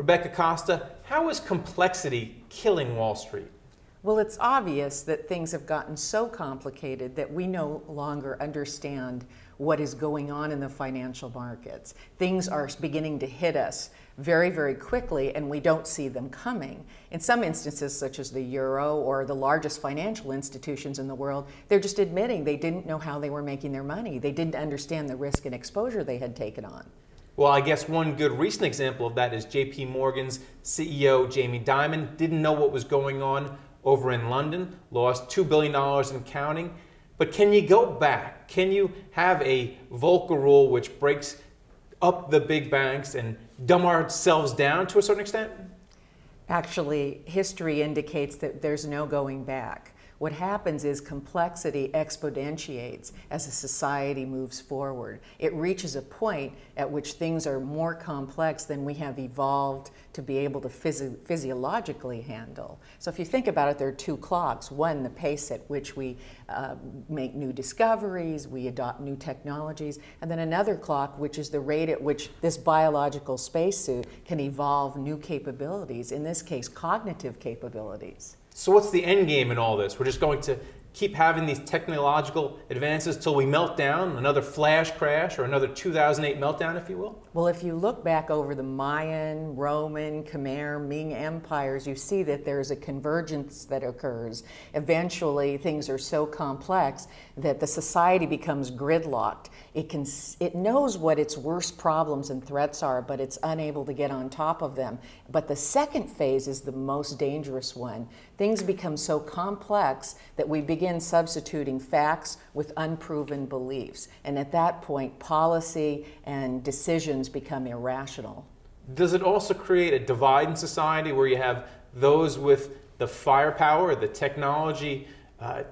Rebecca Costa, how is complexity killing Wall Street? Well, it's obvious that things have gotten so complicated that we no longer understand what is going on in the financial markets. Things are beginning to hit us very, very quickly, and we don't see them coming. In some instances, such as the euro or the largest financial institutions in the world, they're just admitting they didn't know how they were making their money. They didn't understand the risk and exposure they had taken on. Well, I guess one good recent example of that is JP Morgan's CEO, Jamie Dimon, didn't know what was going on over in London, lost $2 billion and counting. But can you go back? Can you have a Volcker rule which breaks up the big banks and dumb ourselves down to a certain extent? Actually, history indicates that there's no going back. What happens is complexity exponentiates as a society moves forward. It reaches a point at which things are more complex than we have evolved to be able to physiologically handle. So if you think about it, there are two clocks. One, the pace at which we make new discoveries, we adopt new technologies, and then another clock, which is the rate at which this biological spacesuit can evolve new capabilities, in this case, cognitive capabilities. So what's the end game in all this? We're just going to keep having these technological advances till we melt down, another flash crash or another 2008 meltdown, if you will? Well, if you look back over the Mayan, Roman, Khmer, Ming empires, you see that there's a convergence that occurs. Eventually, things are so complex that the society becomes gridlocked. It knows what its worst problems and threats are, but it's unable to get on top of them. But the second phase is the most dangerous one. Things become so complex that we begin substituting facts with unproven beliefs. And at that point, policy and decisions become irrational. Does it also create a divide in society where you have those with the firepower, the technology,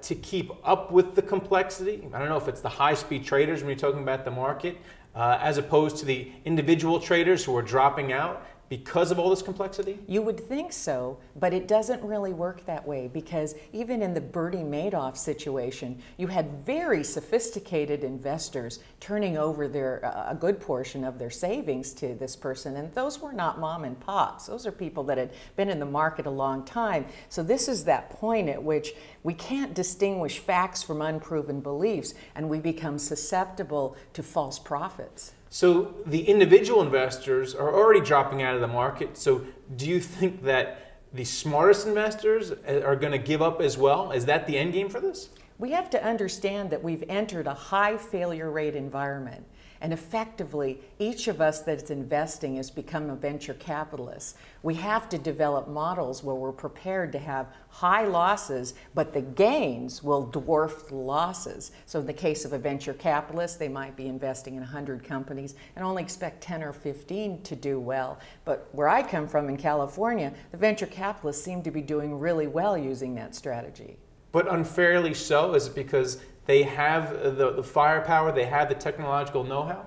to keep up with the complexity? I don't know if it's the high-speed traders when you're talking about the market, as opposed to the individual traders who are dropping out because of all this complexity? You would think so, but it doesn't really work that way, because even in the Bernie Madoff situation, you had very sophisticated investors turning over a good portion of their savings to this person, and those were not mom and pops. Those are people that had been in the market a long time. So this is that point at which we can't distinguish facts from unproven beliefs, and we become susceptible to false prophets. So the individual investors are already dropping out of the market. So do you think that the smartest investors are going to give up as well? Is that the end game for this? We have to understand that we've entered a high failure rate environment. And effectively, each of us that's investing has become a venture capitalist. We have to develop models where we're prepared to have high losses, but the gains will dwarf the losses. So in the case of a venture capitalist, they might be investing in 100 companies and only expect 10 or 15 to do well. But where I come from in California, the venture capitalists seem to be doing really well using that strategy. But unfairly so? Is it because they have the firepower, they have the technological know-how?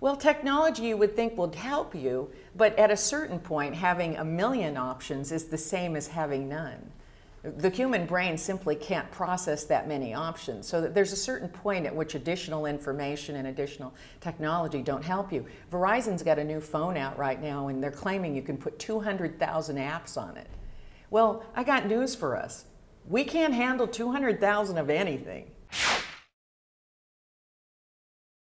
Well, technology you would think would help you, but at a certain point, having a million options is the same as having none. The human brain simply can't process that many options, so that there's a certain point at which additional information and additional technology don't help you. Verizon's got a new phone out right now, and they're claiming you can put 200,000 apps on it. Well, I got news for us. We can't handle 200,000 of anything.